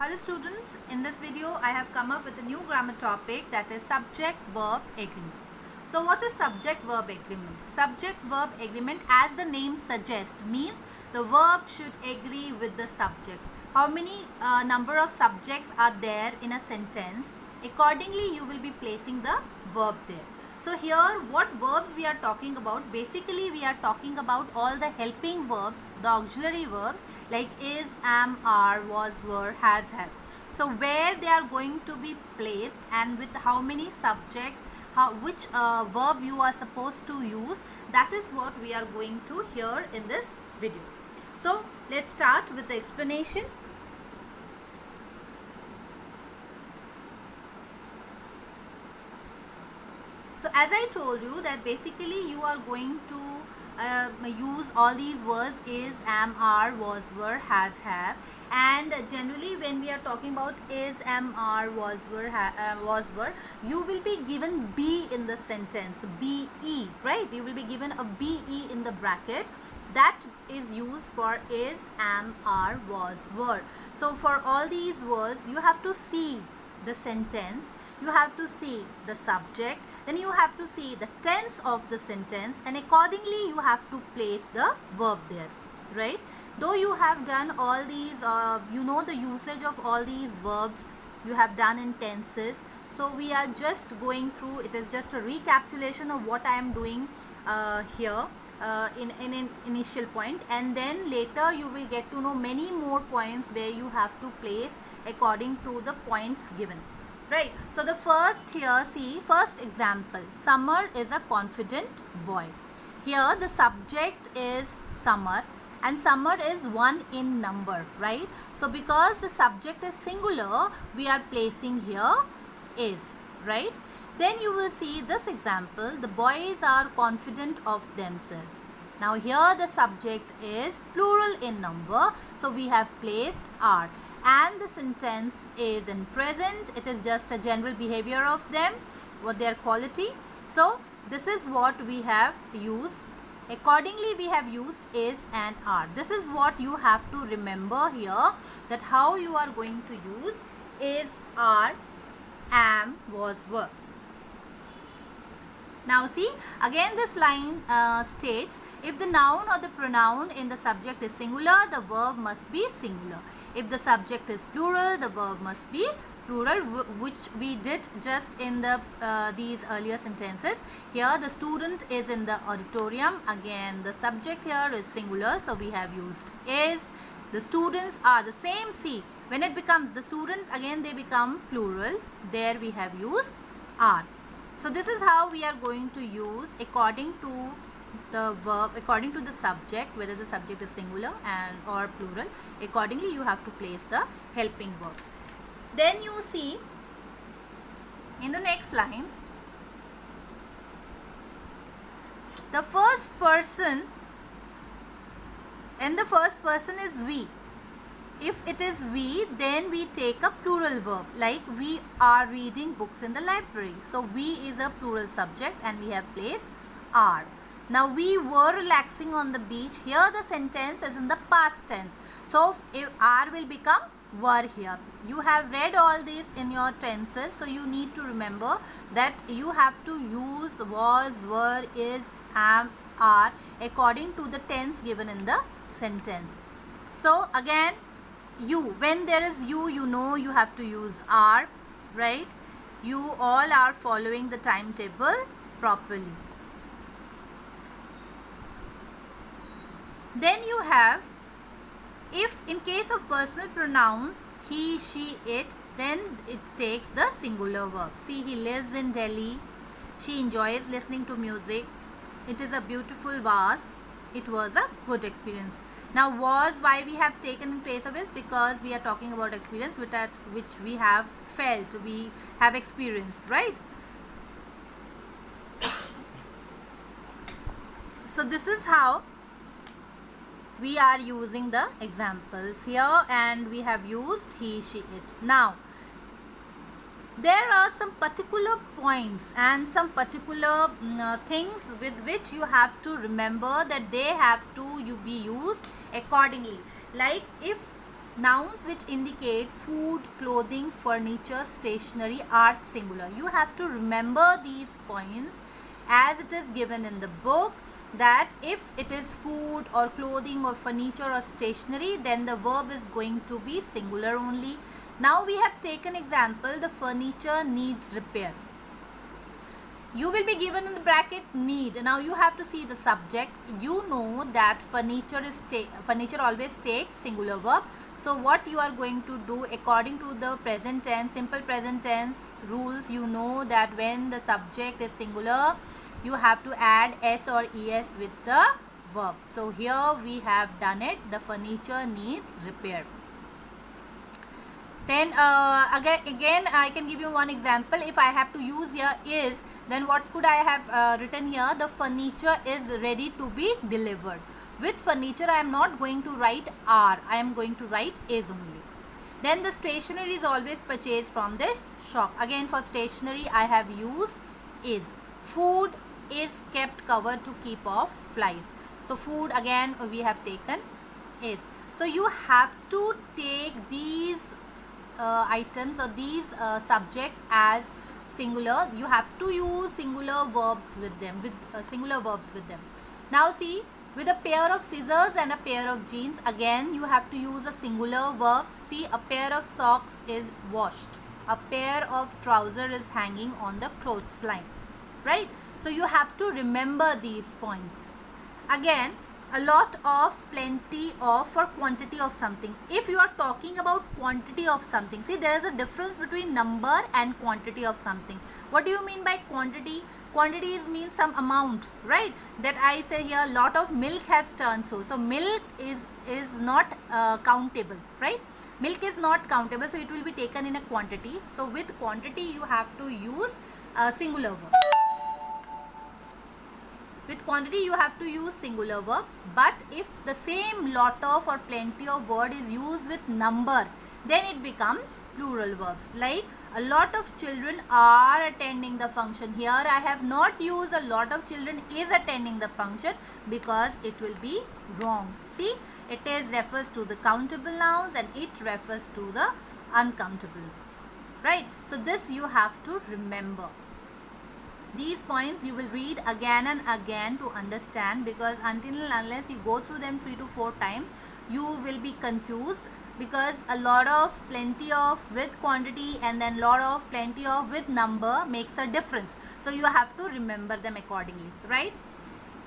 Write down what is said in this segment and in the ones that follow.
Hello students, in this video I have come up with a new grammar topic, that is subject-verb agreement. So what is subject-verb agreement? Subject-verb agreement, as the name suggests, means the verb should agree with the subject. How many number of subjects are there in a sentence? Accordingly you will be placing the verb there. So here what verbs we are talking about? Basically we are talking about all the helping verbs, the auxiliary verbs like is, am, are, was, were, has, have. So where they are going to be placed and with how many subjects, which verb you are supposed to use, that is what we are going to hear in this video. So let's start with the explanation. So as I told you that basically you are going to use all these words is, am, are, was, were, has, have, and generally when we are talking about is, am, are, was, were, were, you will be given be in the sentence, be, right? You will be given a be in the bracket. That is used for is, am, are, was, were. So for all these words you have to see the sentence, you have to see the subject, then you have to see the tense of the sentence, and accordingly you have to place the verb there, right? Though you have done all these, you know the usage of all these verbs, you have done in tenses. So we are just going through, it is just a recapitulation of what I am doing here in an initial point, and then later you will get to know many more points where you have to place according to the points given. Right, so the first here, see, first example, Summer is a confident boy. Here the subject is summer and summer is 1 in number, right? So because the subject is singular, we are placing here is, right? Then you will see this example, the boys are confident of themselves. Now here the subject is plural in number, so we have placed are. And the sentence is in present, it is just a general behavior of them, what their quality. So this is what we have used. Accordingly we have used is and are. This is what you have to remember here, that how you are going to use is, are, am, was, were. Now see, again this line states, if the noun or the pronoun in the subject is singular, the verb must be singular. If the subject is plural, the verb must be plural, which we did just in the these earlier sentences. Here the student is in the auditorium. Again the subject here is singular, so we have used is. The students are the same. See, when it becomes the students, again they become plural. There we have used are. So this is how we are going to use according to the verb, according to the subject, whether the subject is singular and or plural. Accordingly you have to place the helping verbs. Then you see in the next lines, the first person, and the first person is we. If it is we, then we take a plural verb, like we are reading books in the library. So we is a plural subject and we have placed are. Now we were relaxing on the beach. Here the sentence is in the past tense. So if are will become were here. You have read all this in your tenses, so you need to remember that you have to use was, were, is, am, are according to the tense given in the sentence. So again, you, when there is you know you have to use are, right? You all are following the timetable properly. Then you have, if in case of personal pronouns, he, she, it, then it takes the singular verb. See, he lives in Delhi. She enjoys listening to music. It is a beautiful vase. It was a good experience. Now was, why we have taken in place of is, because we are talking about experience which we have felt, we have experienced, right? So this is how we are using the examples here, and we have used he, she, it. Now there are some particular points and some particular things with which you have to remember that they have to be used accordingly. Like if Nouns which indicate food, clothing, furniture, stationery are singular. You have to remember these points as it is given in the book, that if it is food or clothing or furniture or stationery, then the verb is going to be singular only. Now we have taken example, the furniture needs repair. You will be given in the bracket need. Now you have to see the subject. You know that furniture always takes singular verb. So what you are going to do according to the present tense, simple present tense rules, you know that when the subject is singular, you have to add s or es with the verb. So here we have done it. The furniture needs repair. Then again I can give you one example. If I have to use here is, then what could I have written here? The furniture is ready to be delivered. With furniture I am not going to write are, I am going to write is only. Then the stationery is always purchased from this shop. Again for stationery I have used is. Food is kept covered to keep off flies. So food again we have taken is. So you have to take these items or these subjects as singular. You have to use singular verbs with them, Now see, with a pair of scissors and a pair of jeans, again you have to use a singular verb. See, a pair of socks is washed, a pair of trousers is hanging on the clothesline, right? So you have to remember these points. Again, a lot of, plenty of, or quantity of something. If you are talking about quantity of something, see, there is a difference between number and quantity of something. What do you mean by quantity? Quantity means some amount, right? That I say here, lot of milk has turned so milk is not countable, right? Milk is not countable, so it will be taken in a quantity. So with quantity you have to use a singular verb. With quantity you have to use singular verb, but if the same lot of or plenty of word is used with number, then it becomes plural verbs. Like, a lot of children are attending the function. Here I have not used a lot of children is attending the function because it will be wrong. See, it refers to the countable nouns and it refers to the uncountable nouns, right? So this you have to remember. These points you will read again and again to understand, because until and unless you go through them 3 to 4 times, you will be confused, because a lot of, plenty of with quantity and then lot of, plenty of with number makes a difference. So you have to remember them accordingly, right?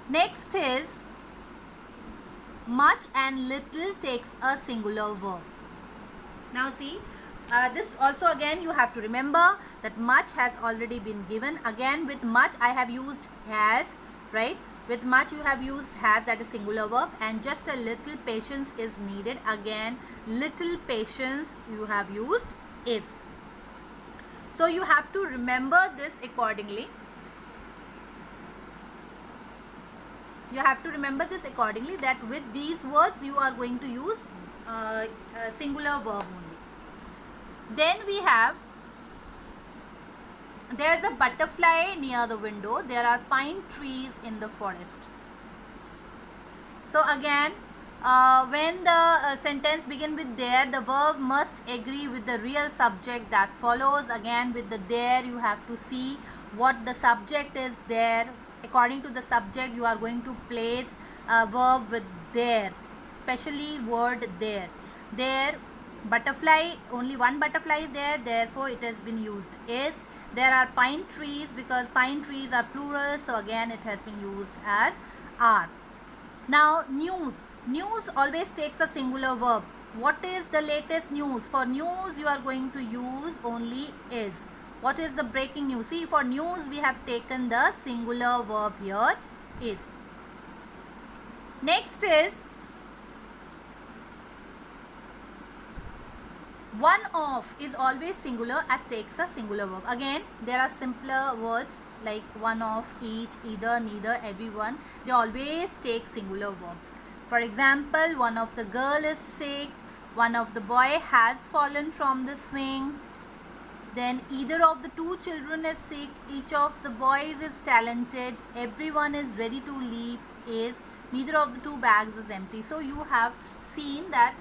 Next is much and little takes a singular verb. Now see, this also again you have to remember that much has already been given. Again with much I have used has, right? With much you have used has, that is singular verb, and just a little patience is needed. Again little patience you have used is. So you have to remember this accordingly. You have to remember this accordingly, that with these words you are going to use a singular verb only. Then we have, there is a butterfly near the window. There are pine trees in the forest. So again, when the sentence begin with there, the verb must agree with the real subject that follows. Again with the there, you have to see what the subject is there. According to the subject, you are going to place a verb with there, especially word there. There, butterfly, only one butterfly is there, therefore it has been used is. There are pine trees because pine trees are plural, so again it has been used as are. Now news. News always takes a singular verb. What is the latest news? For news you are going to use only is. What is the breaking news? See, for news we have taken the singular verb here is. Next is one of is always singular and takes a singular verb. Again there are simpler words like one of, each, either, neither, everyone. They always take singular verbs. For example, one of the girl is sick, one of the boy has fallen from the swings. Then either of the two children is sick, each of the boys is talented, everyone is ready to leave is. neither of the two bags is empty. So you have seen that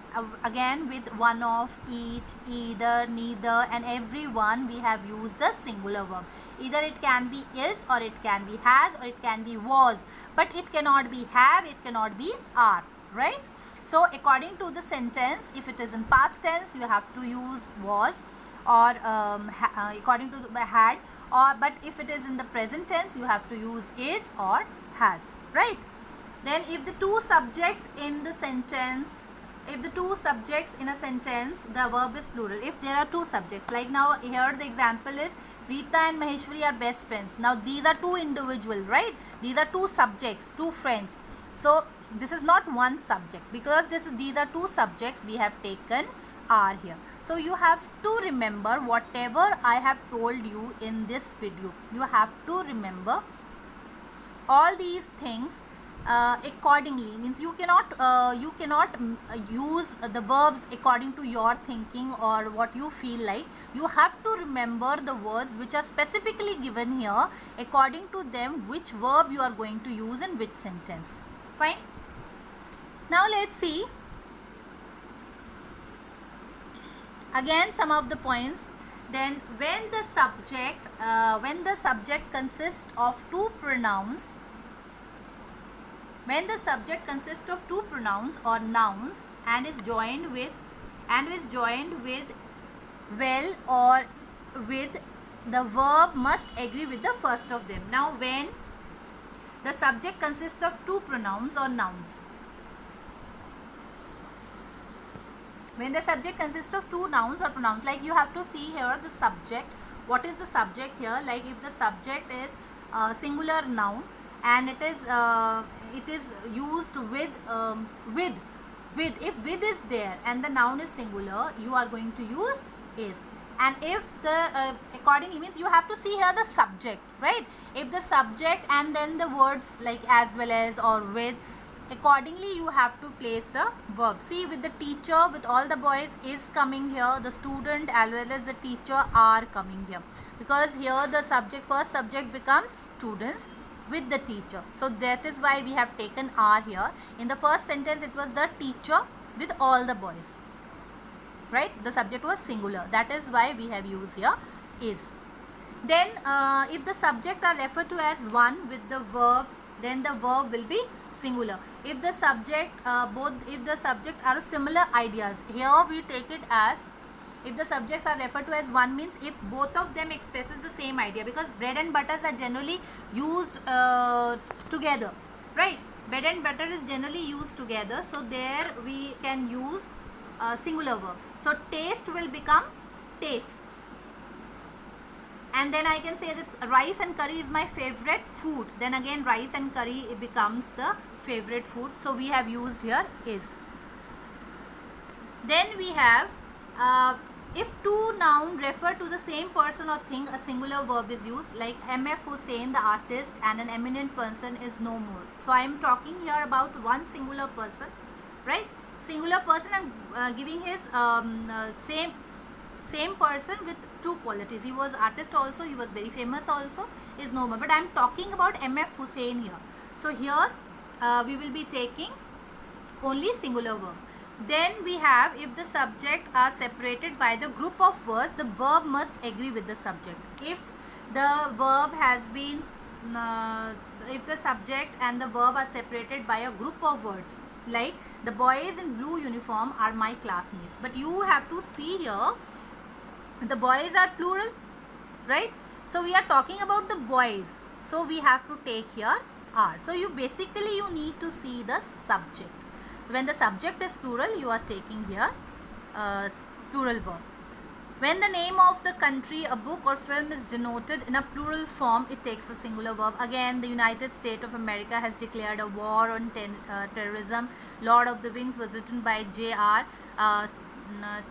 again with one of, each, either, neither and everyone we have used the singular verb. Either it can be is, or it can be has, or it can be was, but it cannot be have, it cannot be are, right? So according to the sentence, if it is in past tense, you have to use was, or according to the had, or but if it is in the present tense, you have to use is or has, right? Then if the two subject in the sentence, if the two subjects in a sentence, the verb is plural. If there are two subjects, like now here the example is Rita and Maheshwari are best friends. Now these are two individuals, right? These are two subjects, two friends. So this is not one subject, because these are two subjects, we have taken are here. So you have to remember whatever I have told you in this video. You have to remember all these things accordingly. Means you cannot use the verbs according to your thinking or what you feel like. You have to remember the words which are specifically given here. According to them, which verb you are going to use in which sentence. Fine. Now let's see again some of the points. Then when the subject consists of two pronouns, when the subject consists of two pronouns or nouns and is joined with well or with, the verb must agree with the first of them. Now when the subject consists of two pronouns or nouns, when the subject consists of two nouns or pronouns, like you have to see here the subject. What is the subject here? Like if the subject is a singular noun and it is used with if with is there and the noun is singular, you are going to use is. And if the accordingly, means you have to see here the subject, right? If the subject and then the words like as well as or with, accordingly you have to place the verb. See, with the teacher, with all the boys is coming here, the student as well as the teacher are coming here, because here the subject, first subject becomes students with the teacher. So that is why we have taken are here. In the first sentence it was the teacher with all the boys, right? The subject was singular, that is why we have used here is. Then if the subject are referred to as one with the verb, then the verb will be singular. If the subject if the subject are similar ideas, here we take it as, if the subjects are referred to as one, means if both of them expresses the same idea, because bread and butters are generally used together, right? Bread and butter is generally used together, so there we can use singular verb. So taste will become tastes. And then I can say this, rice and curry is my favorite food. Then again rice and curry, it becomes the favorite food. So we have used here is. Then we have if two nouns refer to the same person or thing, a singular verb is used. Like M.F. Hussain, the artist, and an eminent person is no more. So I am talking here about one singular person, right? Singular person, and giving his same person with two qualities. He was artist also, he was very famous also, is no more. But I am talking about M.F. Hussain here. So here we will be taking only singular verb. Then we have, if the subject are separated by the group of words, the verb must agree with the subject. If the verb has been if the subject and the verb are separated by a group of words, like the boys in blue uniform are my classmates, but you have to see here the boys are plural, right? So we are talking about the boys, so we have to take here are. So you basically you need to see the subject. So when the subject is plural, you are taking here plural verb. When the name of the country, a book or film is denoted in a plural form, it takes a singular verb. Again, the United States of America has declared a war on terrorism. Lord of the Rings was written by J.R.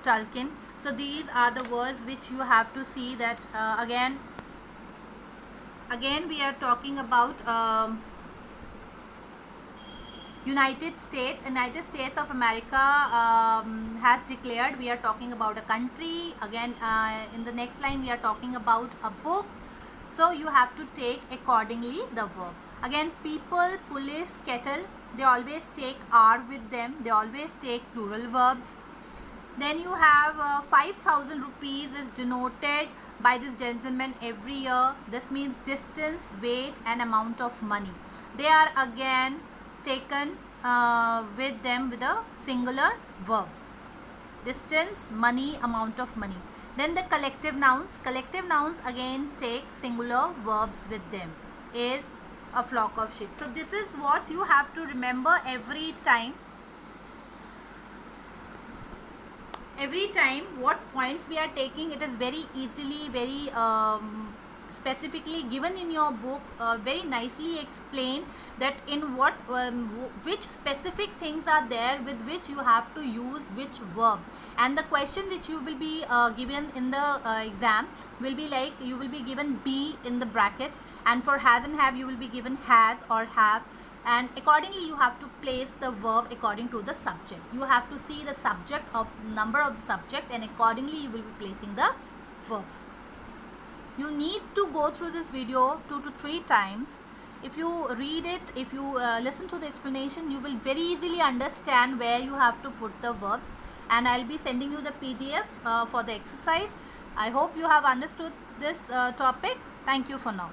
Tolkien. So these are the words which you have to see that again we are talking about United States of America has declared. We are talking about a country. Again in the next line we are talking about a book. So you have to take accordingly the verb. Again, people, police, kettle, they always take are with them, they always take plural verbs. Then you have 5,000 rupees is denoted by this gentleman every year. This means distance, weight and amount of money. They are again taken with them with a singular verb. Distance, money, amount of money. Then the collective nouns. Collective nouns again take singular verbs with them. Is a flock of sheep. So this is what you have to remember every time. Every time what points we are taking, it is very easily, very specifically given in your book, very nicely explained that in what which specific things are there with which you have to use which verb. And the question which you will be given in the exam will be like, you will be given be in the bracket, and for has and have you will be given has or have, and accordingly you have to place the verb according to the subject. You have to see the subject of number of the subject, and accordingly you will be placing the verbs. You need to go through this video 2 to 3 times. If you read it, if you listen to the explanation, you will very easily understand where you have to put the verbs, and I'll be sending you the PDF for the exercise. I hope you have understood this topic. Thank you for now.